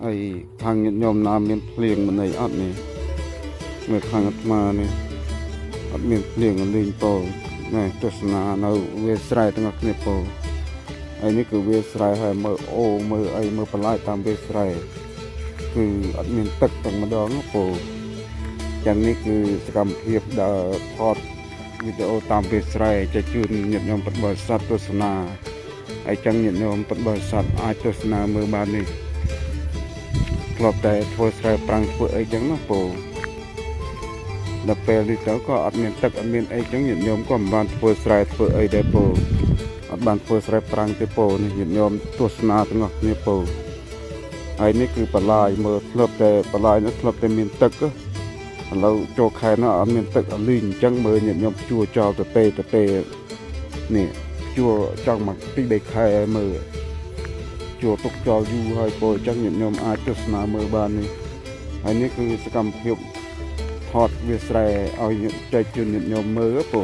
ហើយខាងញាតិញោមណាមានភ្លៀងមិនអីអត់នេះមើលខាងអាត្មានេះអត់មានភ្លៀងលេងពោណែទស្សនានៅវាស្រែទាំងអស់គ្នាពោហើយនេះគឺវាស្រែហើយមើលអូមើលអីមើលបន្លាយតាមវាស្រែគឺអត់មានទឹកតែម្ដងពោយ៉ាងនេះគឺសកម្មភាពដែលថតវីដេអូតាមវាស្រែចែកជូនញាតិញោមពុទ្ធបរិស័ទទស្សនាហើយចឹងញាតិញោមពុទ្ធបរិស័ទអាចទស្សនាមើលបាននេះធ្លាប់តែធ្វើស្រែប្រាំងធ្វើអីចឹងណាពោដល់ពេលនេះទៅក៏អត់មានទឹកអត់មានអីចឹងញាតិញោមក៏មិនបានធ្វើស្រែធ្វើអីដែរពោអត់បានធ្វើស្រែប្រាំងទេពោនេះញាតិញោមទស្សនាទាំងអស់គ្នាពោហើយនេះគឺបន្លាយមើលធ្លាប់តែបន្លាយនោះធ្លាប់តែមានទឹកឥឡូវចូលខែនោះអត់មានទឹកអលីងអញ្ចឹងមើលញាតិញោមជួចោលទៅទេនេះជួចង់មកទី3ខែមើលជួទុកចោលយូរហើយពោអញ្ចឹងញាតិញោមអាចទស្សនាមើលបាននេះហើយនេះគឺសកម្មភាពថតវាស្រែឲ្យចែកជូនញាតិញោមមើលពោ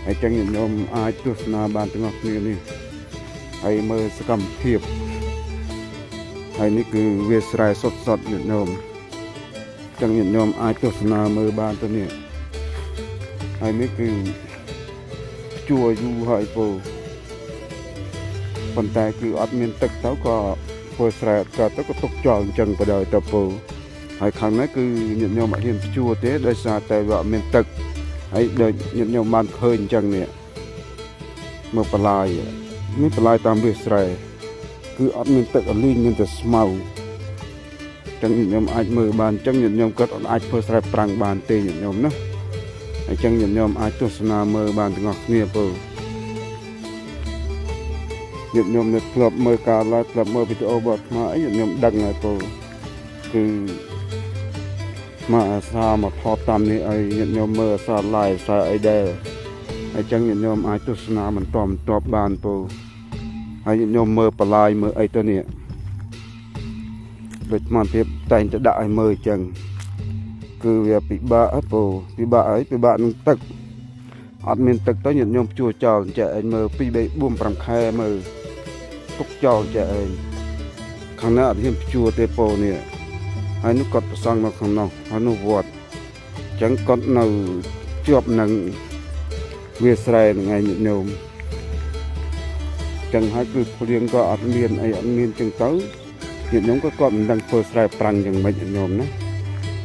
ហើយចឹងញាតិញោមអាចទស្សនាបានទាំងអស់គ្នានេះហើយមើលសកម្មភាពហើយនេះគឺវាស្រែសុទ្ធញាតិញោមចឹងញាតិញោមអាចទស្សនាមើលបានទៅនេះហើយនេះគឺជួយូរហើយពោប៉ុន្តែគឺអត់មានទឹកទៅក៏ធ្វើស្រែក៏ទៅក៏ទុកចោលអញ្ចឹងក៏ដោយទៅពោហើយខាងនេះគឺញាតិញោមអត់ហ៊ានជួទេដោយសារតែវាអត់មានទឹកហើយដូចញាតិញោមបានឃើញអញ្ចឹងនេះមើលបន្លាយនេះបន្លាយតាមវាស្រែគឺអត់មានទឹកអលីងមានតែស្មៅចឹងញាតិញោមអាចមើលបានចឹងញាតិញោមក៏អត់អាចធ្វើស្រែប្រាំងបានទេញាតិញោមណាហើយចឹងញាតិញោមអាចទស្សនាមើលបានទាំងអស់គ្នាពោញាតិញោមនៅធ្លាប់មើលការឡាយធ្លាប់មើលវីដេអូរបស់អាត្មាអីញាតិញោមដឹងហើយពោគឺមកអាសាមកថតតាមនេះឲ្យញាតិញោមមើលអាសាឡាយអាសាអីដែរហើយចឹងញាតិញោមអាចទស្សនាបន្តបានពោហើយញាតិញោមមើលបន្លាយមើលអីទៅនេះដូចមកទៀតតែងតែដាក់ឲ្យមើលចឹងគឺវាពិបាកពោពិបាកហើយពិបាកនឹងទឹកអត់មានទឹកទៅញាតិញោមជួចោលចេះឯងមើល2 3 4 5ខែមើលទុកចោលចេះឯងខាងណាអត់ហ៊ានជួទេពោនេះហើយនោះគាត់ប្រសង់នៅក្នុងនោះហើយនោះវត្តចឹងគាត់នៅជាប់នឹងវាស្រែហ្នឹងឯងញាតិញោមចឹងហើយគឺភ្លៀងក៏អត់មានអីអត់មានចឹងទៅញាតិញោមក៏គាត់មិនដឹងធ្វើស្រែប្រាំងយ៉ាងម៉េចញាតិញោមណា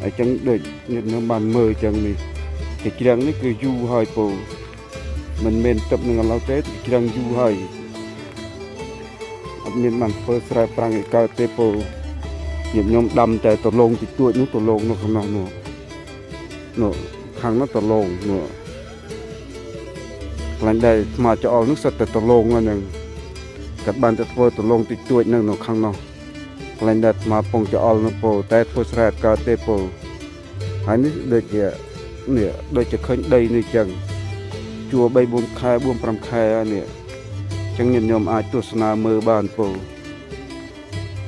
ហើយចឹងដូចញាតិញោមបានមើលចឹងនេះទីជ្រាំងនេះគឺយូរហើយពោមិនមែនទឹកនឹងឥឡូវទេទីជ្រាំងយូរហើយអត់មានបានធ្វើស្រែប្រាំងឯកើតទេពោញាតិញោមដាំតែតលងតិចតួចនោះតលងនោះខាងនោះនោះខាងនោះតលងនោះខ្លាំងដែរស្មាចោលនោះសិតតែតលងហ្នឹងគាត់បានទៅធ្វើតលងតិចតួចហ្នឹងនៅខាងនោះខ្លាំងដែរស្មាពងចោលនោះពោតែធ្វើស្រែកើតទេពោហើយនេះដូចជានេះដូចជាឃើញដីនេះចឹងជួ3 4ខែ4 5ខែនេះចឹងញាតិញោមអាចទស្សនាមើលបានពោ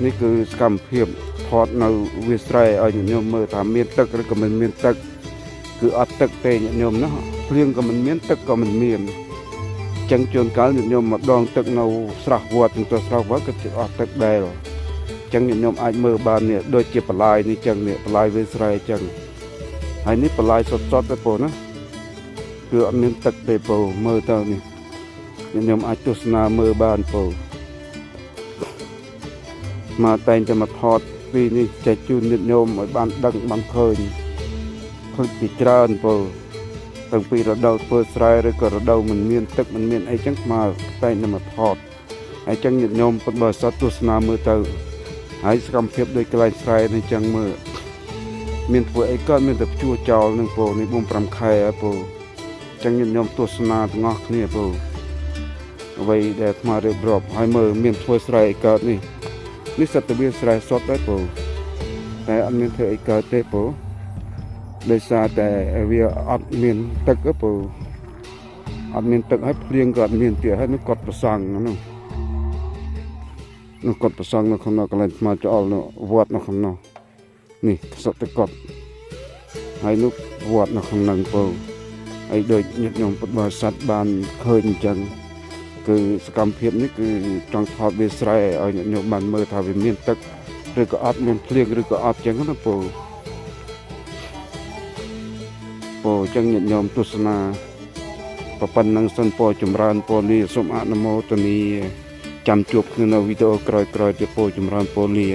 នេះគឺសកម្មភាពថតនៅវាស្រែឲ្យញាតិញោមមើលថាមានទឹកឬក៏មិនមានទឹកគឺអត់ទឹកទេញាតិញោមណាភ្លៀងក៏មិនមានទឹកក៏មិនមានចឹងជួនកាលញាតិញោមមកដងទឹកនៅស្រះវត្តទៅស្រះវត្តក៏ជិះអត់ទឹកដែរចឹងញាតិញោមអាចមើលបាននេះដូចជាបន្លាយនេះចឹងនេះបន្លាយវាស្រែចឹងហើយនេះបន្លាយសុទ្ធទេពោណាគឺអត់មានទឹកទេពោមើលទៅនេះញាតិញោមអាចទស្សនាមើលបានពោមកតែងតែមកថតពីនេះចែកជូនញាតិញោមឲ្យបានដឹងបានឃើញពីច្រើនពោតាំងពីរដូវធ្វើស្រែឬក៏រដូវមិនមានទឹកមិនមានអីចឹងមកតែងតែមកថតហើយចឹងញាតិញោមពុទ្ធបរិស័ទទស្សនាមើលទៅហើយសកម្មភាពដូចកន្លែងស្រែនេះចឹងមើលមានធ្វើអីក៏មានតែជួចោលនឹងពោនេះ4 5ខែពោចឹងញាតិញោមទស្សនាទាំងអស់គ្នាពោអ្វីដែលអាត្មារៀបរាប់ហើយមើលមានធ្វើស្រែអីកើតនេះសិតតែវាស្រែសុទ្ធដែរពោតែអត់មានធ្វើអីកើតទេពោដោយសារតែវាអត់មានទឹកពោអត់មានទឹកហើយភ្លៀងក៏អត់មានទៀតហើយនោះគាត់ប្រសង់នោះគាត់ប្រសង់នៅក្នុងកន្លែងស្មាចោលនៅវត្តនៅក្នុងនោះនេះសុទ្ធតែគាត់ហើយនោះវត្តនៅក្នុងហ្នឹងពោហើយដូចញាតិញោមពុទ្ធបរិស័ទបានឃើញអញ្ចឹងគឺសកម្មភាពនេះគឺចង់ថតវាស្រែឲ្យញាតិញោមបានមើលថាវាមានទឹក ឬក៏អត់មានភ្លៀងឬក៏អត់ចឹងណាពូចឹងញាតិញោមទស្សនាប៉ុណ្ណឹងសិនពរចម្រើនពរលាសូមអនុមោទនាចាំជួបគ្នានៅវីដេអូក្រោយៗទៀតពរចម្រើនពរលា